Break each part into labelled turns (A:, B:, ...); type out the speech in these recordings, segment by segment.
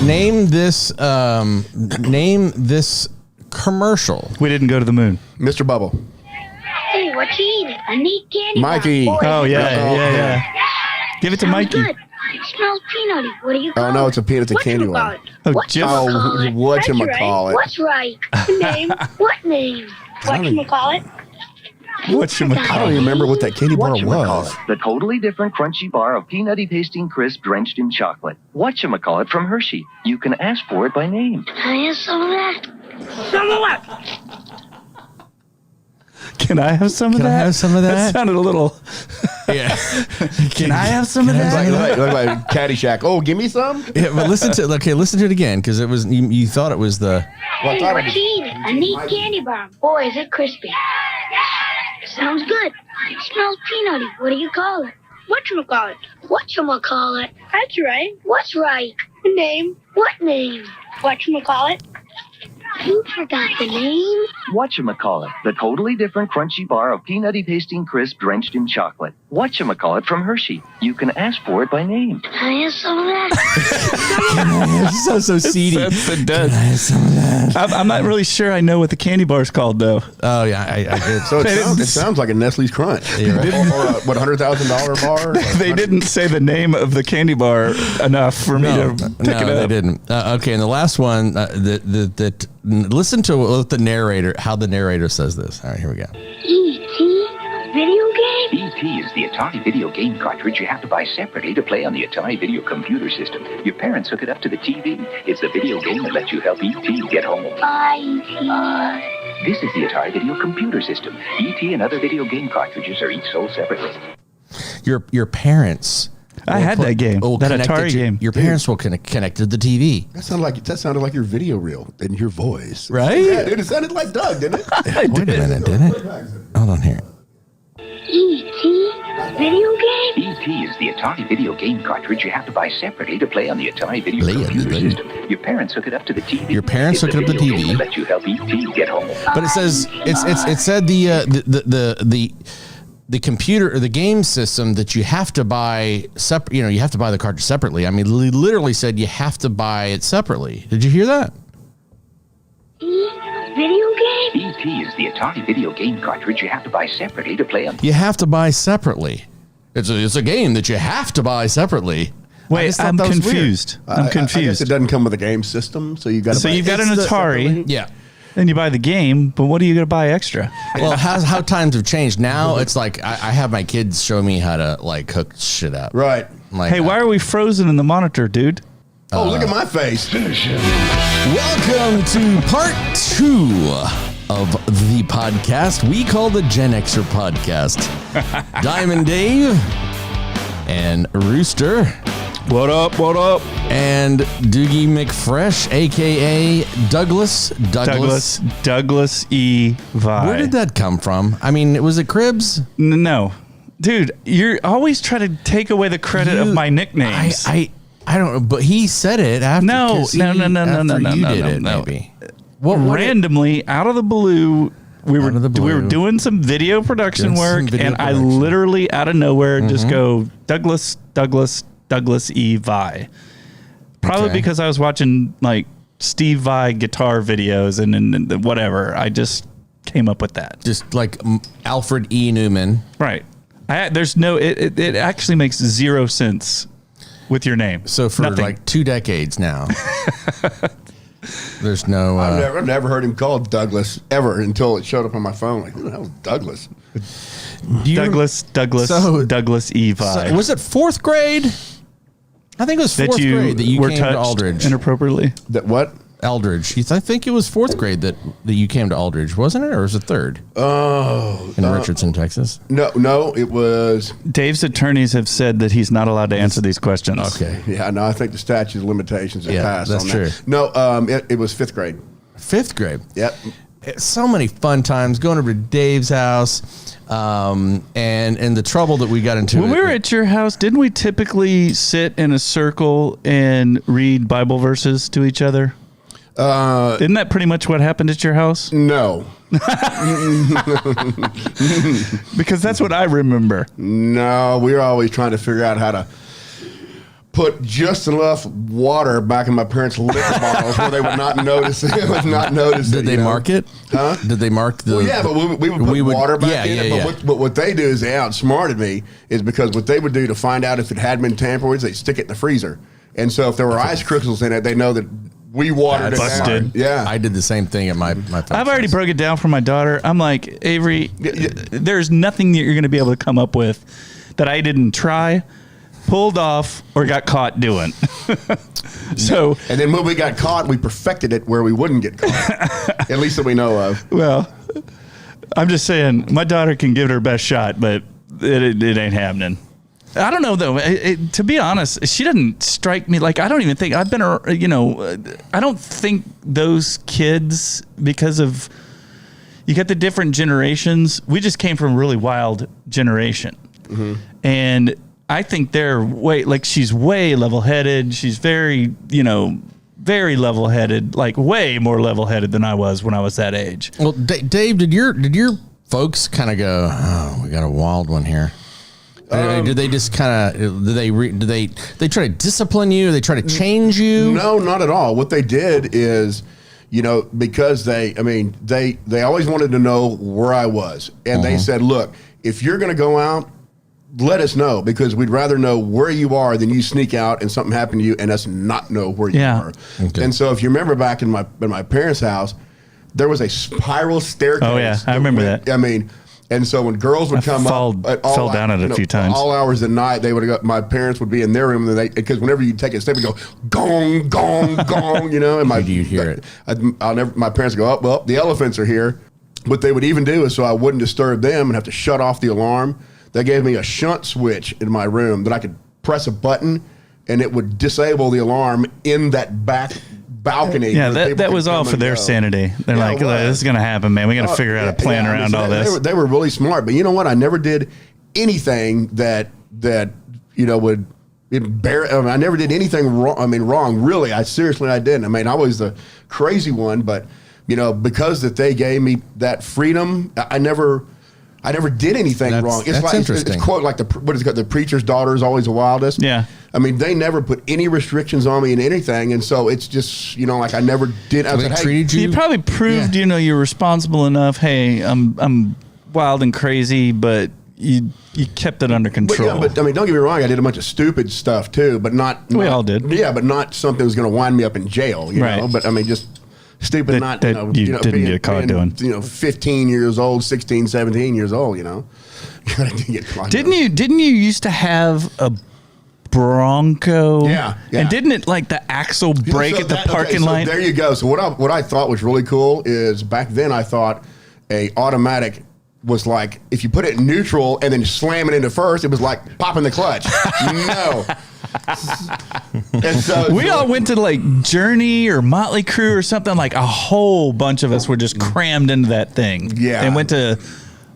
A: Name this commercial.
B: We didn't go to the moon.
C: Mr. Bubble.
D: Hey, what you eating? A neat candy bar.
C: Mikey.
D: Boy,
B: Oh, yeah. Give it to
D: sounds
B: Mikey.
D: Good. It smells peanutty. What do you call it?
C: Oh, no, it's a peanut. It's a candy one.
B: Oh, Jim.
C: Oh, whatchamacallit.
D: What's right? Name? What name? Whatchamacallit?
C: I don't even remember what that candy bar was.
E: The totally different crunchy bar of peanutty tasting crisp drenched in chocolate. Whatchamacallit from Hershey. You can ask for it by name.
D: Can I have some of that? Some of what?
B: Can I have some of that?
A: Can I have some of that?
B: That sounded a little...
A: Yeah.
B: Can I have some of that?
C: Like Caddyshack. Oh, give me some?
A: Yeah, but listen to it again, because it was you thought it was the.
D: Hey, what you eating? A neat candy bar. Boy, is it crispy. Sounds good. It smells peanutty. What do you call it? Whatchamacallit? Whatchamacallit? That's right. What's right? Name? What name? Whatchamacallit? You forgot the name?
E: Whatchamacallit. The totally different crunchy bar of peanutty tasting crisp drenched in chocolate. Whatchamacallit from Hershey. You can ask for it by name.
D: Can I have some of that?
A: so seedy.
B: It does.
A: Can I have some of that?
B: I'm not really sure I know what the candy bar is called, though.
A: Oh yeah, I did.
C: So it sounds like a Nestle's Crunch.
A: Yeah, right.
C: Or a $100,000 bar.
B: They didn't say the name of the candy bar enough for me to pick it up.
A: They didn't. Okay, and the last one, listen to what the narrator, how the narrator says this. All right, here we go.
D: E.T. Video game?
F: E.T. is the Atari video game cartridge you have to buy separately to play on the Atari video computer system. Your parents hook it up to the TV. It's the video game that lets you help E.T. get home. This is the Atari video computer system. E.T. and other video game cartridges are each sold separately.
A: Your parents.
B: I had that game, that Atari game.
A: Your parents will connect to the TV.
C: That sounded like your video reel in your voice.
A: Right?
C: Yeah, dude, it sounded like Doug, didn't it?
A: Wait a minute, didn't it? Hold on here.
D: E.T. Video game?
F: E.T. is the Atari video game cartridge you have to buy separately to play on the Atari video computer system. Your parents hook it up to the TV.
A: Your parents hook it up to the TV.
F: Game that lets you help E.T. get home.
A: But it says it said the computer or the game system that you have to buy separate. You know, you have to buy the cartridge separately. I mean, literally said you have to buy it separately. Did you hear that?
D: Video game?
F: E.T. is the Atari video game cartridge you have to buy separately to play on.
A: You have to buy separately. It's a game that you have to buy separately.
B: Wait, I'm confused. I'm confused.
C: I guess it doesn't come with a game system, so you got to.
B: So you've got an Atari.
A: Yeah.
B: Then you buy the game, but what are you going to buy extra?
A: Well, how times have changed. Now it's like I have my kids show me how to like hook shit up.
C: Right.
A: Like,
B: Hey, why are we frozen in the monitor, dude?
C: Oh, look at my face.
A: Welcome to part 2 of the podcast we call the GenXR Podcast. Diamond Dave and Rooster.
B: What up? What up?
A: And Doogie McFresh, a.k.a. Douglas
B: E. Vi.
A: Where did that come from? I mean, was it Cribs?
B: No. Dude, you're always trying to take away the credit of my nicknames.
A: I don't know, but he said it after.
B: No.
A: Maybe.
B: Randomly, out of the blue, we were doing some video production work, and I literally, out of nowhere, just go, Douglas E. Vi. Probably because I was watching like Steve Vai guitar videos and whatever. I just came up with that.
A: Just like Alfred E. Newman.
B: Right. It actually makes zero sense with your name.
A: So for like 2 decades now, there's no.
C: I've never heard him called Douglas ever until it showed up on my phone. Like, who the hell is Douglas?
B: Douglas E. Vi.
A: So was it 4th grade? I think it was 4th grade that you came to Aldridge.
B: Inappropriately?
C: That what?
A: Aldridge. I think it was 4th grade that you came to Aldridge, wasn't it? Or was it 3rd?
C: Oh.
A: In Richardson, Texas?
C: No, it was.
B: Dave's attorneys have said that he's not allowed to answer these questions.
A: Okay.
C: Yeah, no, I think the statute of limitations have passed
A: that's
C: on
A: true.
C: that. No, it was 5th grade.
A: 5th grade?
C: Yep.
A: So many fun times going over to Dave's house. And the trouble that we got into.
B: When we were at your house, didn't we typically sit in a circle and read Bible verses to each other? Isn't that pretty much what happened at your house?
C: No.
B: Because that's what I remember.
C: No, we were always trying to figure out how to put just enough water back in my parents' liquor bottles where they would not notice it.
A: Did they mark it?
C: Huh?
A: Did they mark the?
C: Well, yeah, but we would put water back in it. But what they do is they outsmarted me, is because what they would do to find out if it had been tampered with, they stick it in the freezer. And so if there were ice crystals in it, they know that we watered it down. Yeah.
A: I did the same thing at my
B: I've already broke it down for my daughter. I'm like, Avery, there's nothing that you're going to be able to come up with that I didn't try, pulled off, or got caught doing. So,
C: and then when we got caught, we perfected it where we wouldn't get caught. At least that we know of.
B: Well, I'm just saying, my daughter can give it her best shot, but it ain't happening. I don't know, though. To be honest, she doesn't strike me like, I don't even think I've been, I don't think those kids, because of, you got the different generations. We just came from a really wild generation. Mm-hmm. And I think they're she's way level-headed. She's very, very level-headed, like way more level-headed than I was when I was that age.
A: Well, Dave, did your folks kind of go, oh, we got a wild one here? Did they just kind of, did they try to discipline you? They try to change you?
C: No, not at all. What they did is, because they always wanted to know where I was. And they said, look, if you're going to go out, let us know, because we'd rather know where you are than you sneak out and something happened to you and us not know where you are. Okay. And so if you remember back in my parents' house, there was a spiral staircase.
B: Oh, yeah. I remember that.
C: And so when girls would come up,
B: fell down it a few times.
C: All hours of the night, they would go. My parents would be in their room, and because whenever you take a step, would go gong, gong, gong. And
A: do you hear it?
C: My parents would go, oh, well, the elephants are here. What they would even do is, so I wouldn't disturb them and have to shut off the alarm, they gave me a shunt switch in my room that I could press a button, and it would disable the alarm in that back balcony.
B: Yeah, that was all for their sanity. They're like, this is going to happen, man. We got to figure out a plan around all this.
C: They were really smart. But you know what? I never did anything that would embarrass. I never did anything wrong. Really, I didn't. I was the crazy one. But because that they gave me that freedom, I never did anything wrong.
A: That's interesting.
C: It's quote like the preacher's daughter is always the wildest.
B: Yeah.
C: They never put any restrictions on me in anything, and so it's just like I never did. I said,
A: treated you.
B: You probably proved you're responsible enough. Hey, I'm wild and crazy, but you kept it under control.
C: But don't get me wrong. I did a bunch of stupid stuff too, but not.
B: We all did.
C: Yeah, but not something that was going to wind me up in jail. You know, but just. Stupid,
B: that didn't get caught doing.
C: 15 years old, 16, 17 years old.
B: Didn't you used to have a Bronco?
C: Yeah.
B: And didn't it the axle break at the parking lot?
C: There you go. So what I thought was really cool is back then I thought a automatic was like if you put it in neutral and then slam it into first, it was like popping the clutch. No. And so
B: we all went to Journey or Motley Crue or something. Like a whole bunch of us were just crammed into that thing.
C: Yeah.
B: And went to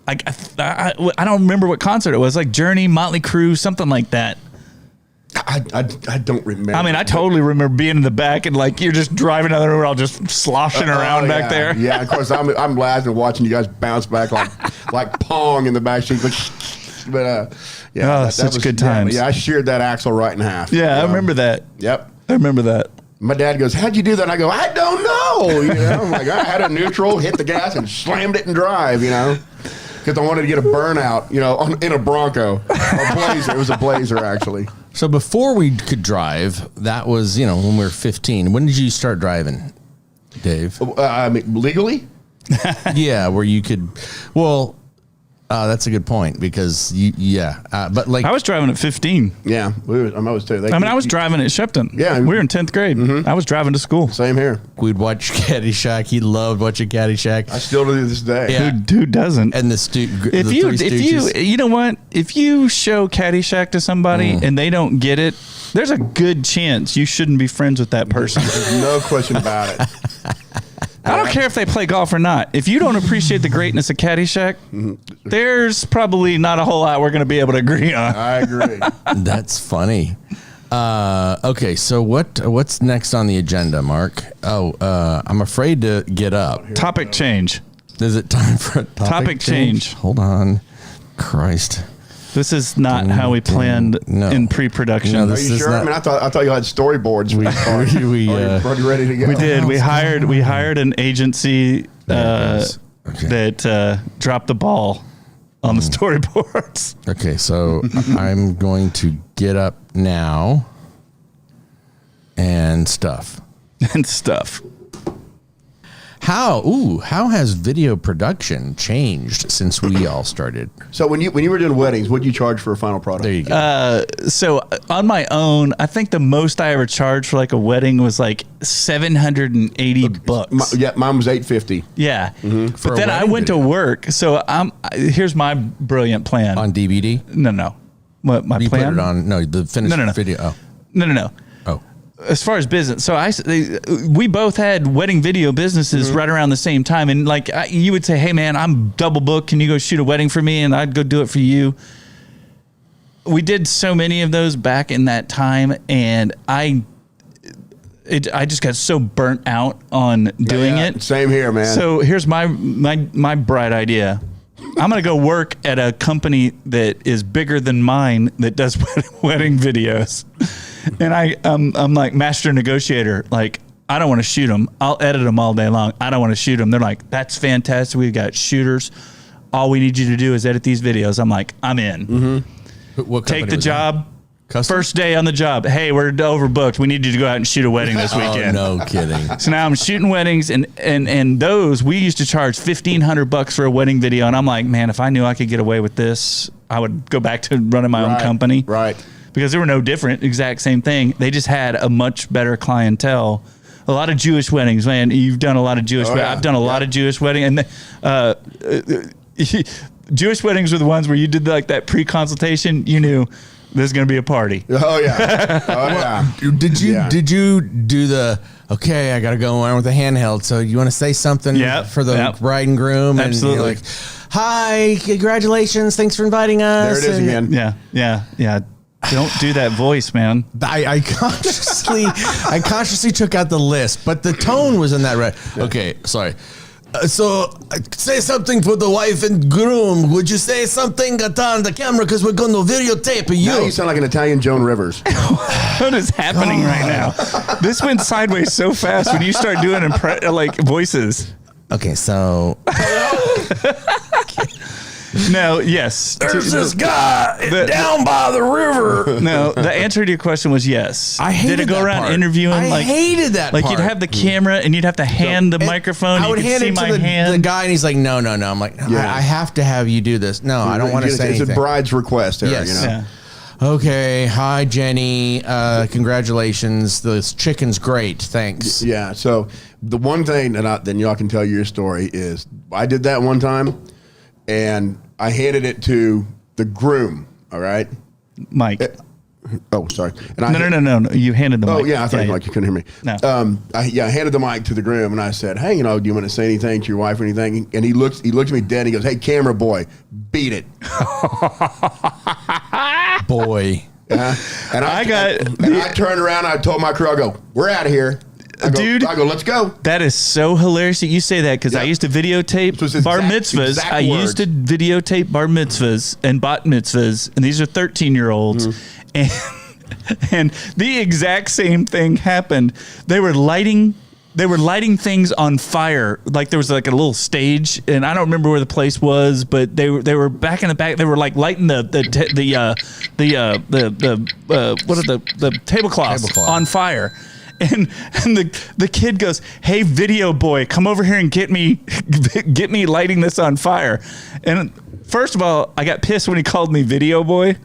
B: I don't remember what concert it was, like Journey, Motley Crue, something like that.
C: I don't remember.
B: I totally remember being in the back and you're just driving down the road, all just sloshing around back there.
C: Yeah, of course I'm laughing watching you guys bounce back like Pong in the back seat. But
B: such good times.
C: I sheared that axle right in half.
B: Yeah, I remember that.
C: Yep,
B: I remember that.
C: My dad goes, "How'd you do that?" And I go, "I don't know." I'm like, I had a neutral, hit the gas, and slammed it and drive. Because I wanted to get a burnout. In a Bronco, a Blazer. It was a Blazer actually.
A: So before we could drive, that was when we were 15. When did you start driving, Dave?
C: Legally?
A: Yeah, where you could. Well. That's a good point because but
B: I was driving at 15.
C: Yeah, I was too.
B: I was driving at Shepton.
C: Yeah,
B: we were in 10th grade. Mm-hmm. I was driving to school.
C: Same here.
A: We'd watch Caddyshack. He loved watching Caddyshack.
C: I still do this day.
B: Yeah. Who doesn't?
A: And
B: if you know what, if you show Caddyshack to somebody and they don't get it, there's a good chance you shouldn't be friends with that person.
C: There's no question about it.
B: I don't care if they play golf or not. If you don't appreciate the greatness of Caddyshack, there's probably not a whole lot we're going to be able to agree on.
C: I agree.
A: That's funny. Okay, so what's next on the agenda, Mark? I'm afraid to get up.
B: Topic change.
A: Is it time for a topic
B: change?
A: Hold on. Christ.
B: This is not how we planned in pre-production.
C: Are you sure? I mean, I thought you had storyboards. We already ready to go.
B: We did. We hired an agency that dropped the ball on the storyboards.
A: Okay, so I'm going to get up now and stuff. How has video production changed since we all started?
C: So when you were doing weddings, what did you charge for a final product?
A: There you go.
B: So on my own, I think the most I ever charged for like a wedding was like $780.
C: Mine was $850.
B: Yeah, but then I went to work. So here's my brilliant plan
A: on DVD.
B: No. What my
A: you
B: plan?
A: Put it on the finished video. Oh.
B: No.
A: Oh.
B: As far as business, so we both had wedding video businesses right around the same time, and like you would say, "Hey man, I'm double booked. Can you go shoot a wedding for me?" And I'd go do it for you. We did so many of those back in that time, and I just got so burnt out on doing it.
C: Same here, man.
B: So here's my bright idea. I'm going to go work at a company that is bigger than mine that does wedding videos. And I'm like master negotiator. Like, I don't want to shoot them. I'll edit them all day long. I don't want to shoot them. They're like, that's fantastic. We've got shooters. All we need you to do is edit these videos. I'm like, I'm in.
A: What
B: Take the job.
A: Custom?
B: First day on the job. Hey, we're overbooked. We need you to go out and shoot a wedding this weekend.
A: Oh, no kidding.
B: So now I'm shooting weddings, and those we used to charge $1,500 for a wedding video, and I'm like, man, if I knew I could get away with this, I would go back to running my own company.
C: Right.
B: Because they were no different, exact same thing. They just had a much better clientele. A lot of Jewish weddings, man. You've done a lot of Jewish. I've done a lot of Jewish weddings, and Jewish weddings were the ones where you did like that pre-consultation. You knew there's going to be a party.
C: Oh yeah.
A: Did you do the okay? I got to go on with the handheld. So you want to say something for the bride and groom?
B: Absolutely.
A: And you're like, hi, congratulations, thanks for inviting us.
C: There it is again.
B: Yeah. Don't do that voice, man.
A: I consciously took out the list, but the tone was in that right. Okay, sorry. So say something for the wife and groom. Would you say something on the camera because we're going to videotape you?
C: Now you sound like an Italian Joan Rivers.
B: What is happening right now? This went sideways so fast when you start doing like voices.
A: Okay, so
B: no, yes.
A: There's this guy down by the river.
B: No, the answer to your question was yes.
A: I hated
B: Did it go
A: that
B: around
A: part.
B: interviewing?
A: I hated that
B: like
A: part.
B: you'd have the camera and you'd have to hand the microphone.
A: I would hand it to the guy, and he's like, "No." I'm like, I have to have you do this. No, I don't want to say anything.
C: It's a bride's request. There,
A: yes.
C: You know?
B: Yeah.
A: Okay. Hi, Jenny. Congratulations. This chicken's great. Thanks.
C: Yeah. So the one thing that then y'all can tell your story is I did that one time, and I handed it to the groom. All right,
B: Mike.
C: Oh, sorry.
B: And No. You handed the mic.
C: Oh, yeah. I thought like you couldn't hear me.
B: No.
C: I handed the mic to the groom, and I said, "Hey, do you want to say anything to your wife or anything?" And he looked at me dead. And he goes, "Hey, camera boy, beat it."
A: Boy.
C: And I turned around. I told my crew, I go, "We're out of here." I go, "Let's go."
B: That is so hilarious that you say that because I used to videotape bar mitzvahs. I used to videotape bar mitzvahs and bat mitzvahs, and these are 13-year-olds. And the exact same thing happened. They were lighting things on fire. Like there was like a little stage, and I don't remember where the place was, but they were back in the back. They were like lighting the tablecloths on fire. And the kid goes, "Hey, video boy, come over here and get me lighting this on fire." And first of all, I got pissed when he called me video boy,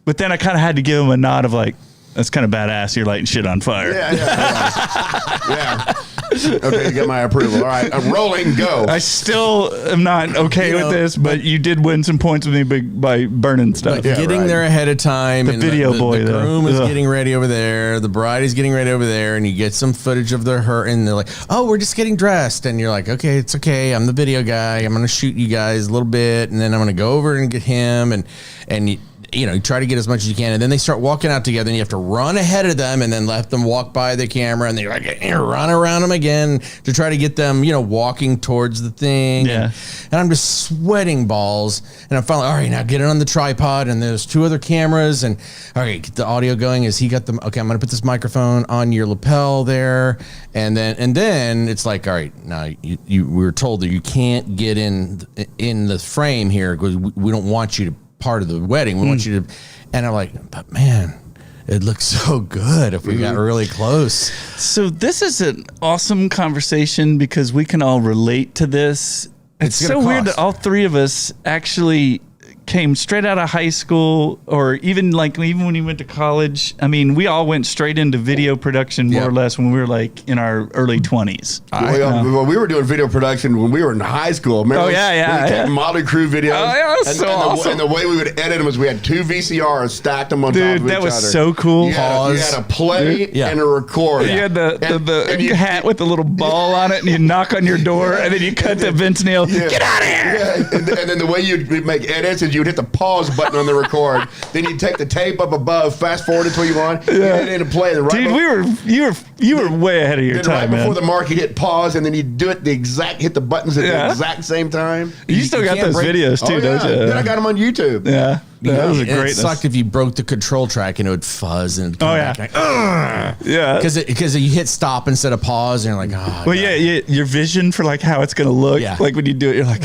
B: but then I kind of had to give him a nod of like, "That's kind of badass. You're lighting shit on fire."
C: Yeah. Okay, you get my approval. All right, I'm rolling. Go.
B: I still am not okay with this, but you did win some points with me by burning stuff.
A: Getting there ahead of time.
B: The video boy,
A: the groom is getting ready over there. The bride is getting ready over there, and you get some footage of her, and they're like, "Oh, we're just getting dressed," and you're like, "Okay, it's okay. I'm the video guy. I'm gonna shoot you guys a little bit, and then I'm gonna go over and get him." And you try to get as much as you can, and then they start walking out together, and you have to run ahead of them, and then let them walk by the camera, and they like run around them again to try to get them, walking towards the thing.
B: Yeah.
A: And I'm just sweating balls, and I'm finally, all right, now get it on the tripod, and there's 2 other cameras, and all right, get the audio going. Is he got them? Okay, I'm gonna put this microphone on your lapel there, and then it's like, all right, now we were told that you can't get in the frame here because we don't want you to part of the wedding. We want you to, and I'm like, but man, it looks so good if we got really close.
B: So this is an awesome conversation because we can all relate to this. It's so weird that all 3 of us actually came straight out of high school, or even when you went to college. I mean, we all went straight into video production more or less when we were like in our early 20s.
C: Well, we were doing video production when we were in high school. Remember, we had Motley Crue videos.
B: Oh, yeah, that was so awesome.
C: And the way we would edit them was we had 2 VCRs, stacked them on top of each other.
B: Dude, that was so cool.
C: You had a play and a record.
B: You had the hat with the little ball on it, and you knock on your door, and then you cut the Vince Neil, get out of here!
C: Yeah. And then the way you'd make edits is you would hit the pause button on the record. Then you'd take the tape up above, fast forward until you want, you hit it and play.
B: You were way ahead of your time,
C: right before the mark, you'd hit pause, and then you'd do it hit the buttons at the exact same time.
B: You still got those videos too, don't you?
C: Then I got them on YouTube.
B: Yeah. That was a great.
A: It sucked if you broke the control track and it would fuzz and come back like,
B: yeah,
A: because you hit stop instead of pause and you're like, oh.
B: Well, your vision for like how it's gonna look, like when you do it, you're like,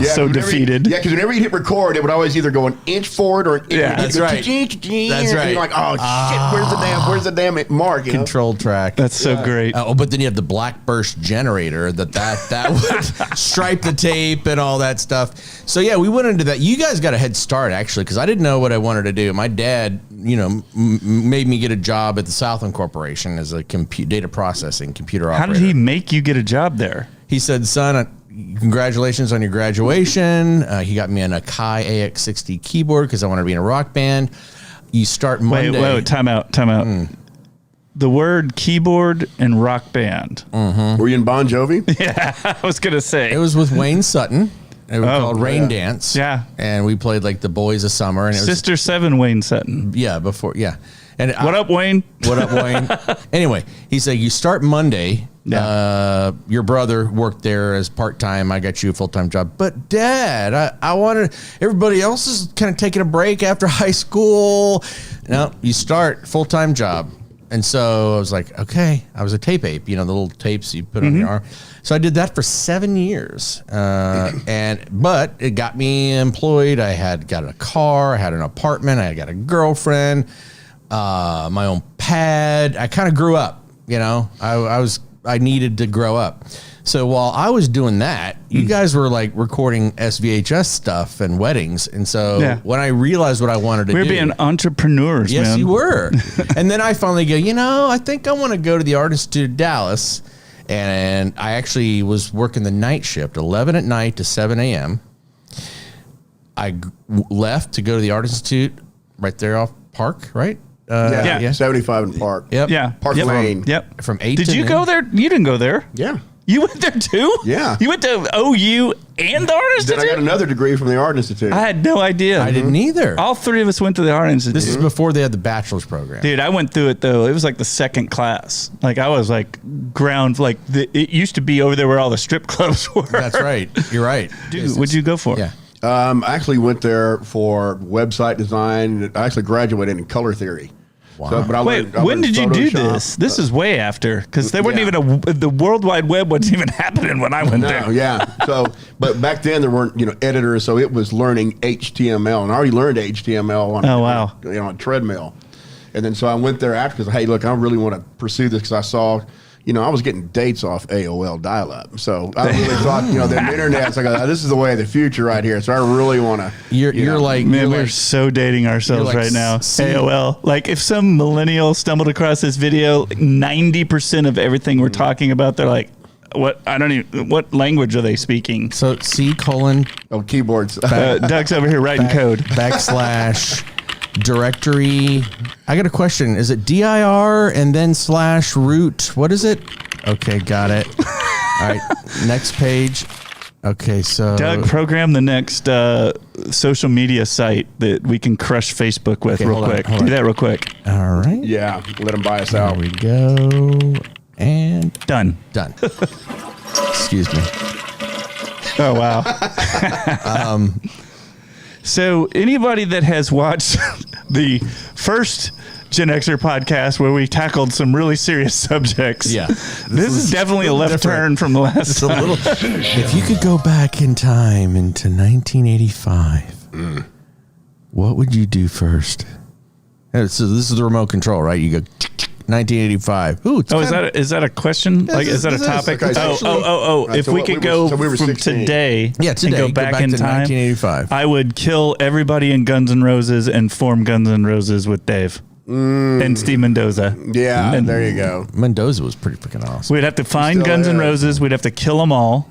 B: so defeated.
C: Because whenever you hit record, it would always either go an inch forward or an inch.
A: That's right.
C: That's right. And you're like, oh shit, where's the damn mark?
A: Control track.
B: That's so great.
A: But then you have the black burst generator that would stripe the tape and all that stuff. So yeah, we went into that. You guys got a head start actually, because I didn't know what I wanted to do. My dad, made me get a job at the Southland Corporation as a data processing computer operator.
B: How did he make you get a job there?
A: He said, son, congratulations on your graduation. He got me an Akai AX60 keyboard because I wanted to be in a rock band. You start Monday.
B: Wait, time out. The word keyboard and rock band.
C: Mm-hmm. Were you in Bon Jovi?
B: Yeah, I was going to say.
A: It was with Wayne Sutton. It was called Rain Dance.
B: Yeah.
A: And we played like the Boys of Summer. And it was
B: Sister 7 Wayne Sutton.
A: Yeah, before. Yeah. And
B: what up, Wayne?
A: What up, Wayne? Anyway, he said, you start Monday. Yeah. Your brother worked there as part-time. I got you a full-time job. But Dad, I wanted, everybody else is kind of taking a break after high school. No, you start full-time job. And so I was like, okay, I was a tape ape, the little tapes you put on your arm. So I did that for 7 years. But it got me employed. I got a car, I had an apartment, I got a girlfriend, my own pad. I kind of grew up, I needed to grow up. So while I was doing that, you guys were like recording SVHS stuff and weddings. And so when I realized what I wanted to do.
B: We were being entrepreneurs, man.
A: Yes, you were. And then I finally go, I think I want to go to the Art Institute of Dallas. And I actually was working the night shift, 11 at night to 7 a.m. I left to go to the Art Institute right there off Park, right?
C: 75 in Park.
A: Yep.
B: Yeah.
C: Park Lane.
B: Yep.
A: From 8
B: Did
A: to
B: you
A: noon.
B: go there? You didn't go there.
C: Yeah.
B: You went there too?
C: Yeah.
B: You went to OU and the Art Institute?
C: Then I got another degree from the Art Institute.
B: I had no idea.
A: I didn't either.
B: All 3 of us went to the Art Institute.
A: This is before they had the bachelor's program.
B: Dude, I went through it though. It was like the second class. Like I was like it used to be over there where all the strip clubs were.
A: That's right. You're right.
B: Dude, what'd you go for?
A: Yeah.
C: I actually went there for website design. I actually graduated in color theory.
A: Wow.
C: So, but I
B: when did you do
C: Photoshop.
B: this? This is way after, because they weren't even the World Wide Web wasn't even happening when I went there.
C: Yeah. So, but back then there weren't editors, so it was learning HTML, and I already learned HTML on a treadmill. And then so I went there after because hey, look, I really want to pursue this because I saw. I was getting dates off AOL dial-up, so I really thought, the internet's like, this is the way of the future right here. So I really want to.
A: You're like,
B: man, we're so dating ourselves right now. AOL. Like, if some millennial stumbled across this video, 90% of everything we're talking about, they're like, what? I don't even. What language are they speaking?
A: So
C: keyboards.
B: Doug's over here writing code.
A: / directory. I got a question. Is it dir and then /root? What is it? Okay, got it. All right, next page. Okay, so
B: Doug, program the next social media site that we can crush Facebook with real quick. Do that real quick.
A: All right.
C: Yeah, let them buy us
A: There
C: out.
A: we go. And
B: Done.
A: Excuse me.
B: Oh, wow. So anybody that has watched the first GenXR podcast where we tackled some really serious subjects.
A: Yeah.
B: This is definitely a left turn from the last
A: It's a
B: time.
A: little. If you could go back in time into 1985, what would you do first? So this is the remote control, right? You go 1985. Ooh,
B: is that a question? Like, is that a topic?
C: okay, so-
B: If
C: so
B: we
C: what
B: could
C: we
B: go
C: were- so we were
B: from
C: 16.
B: today,
A: Yeah, today,
B: and go back in
A: to
B: time,
A: 1985.
B: I would kill everybody in Guns N' Roses and form Guns N' Roses with Dave and Steve Mendoza.
C: Yeah,
B: And
C: there you go.
A: Mendoza was pretty freaking awesome.
B: We'd have to find
C: Still
B: Guns N'
C: is.
B: Roses. We'd have to kill them all.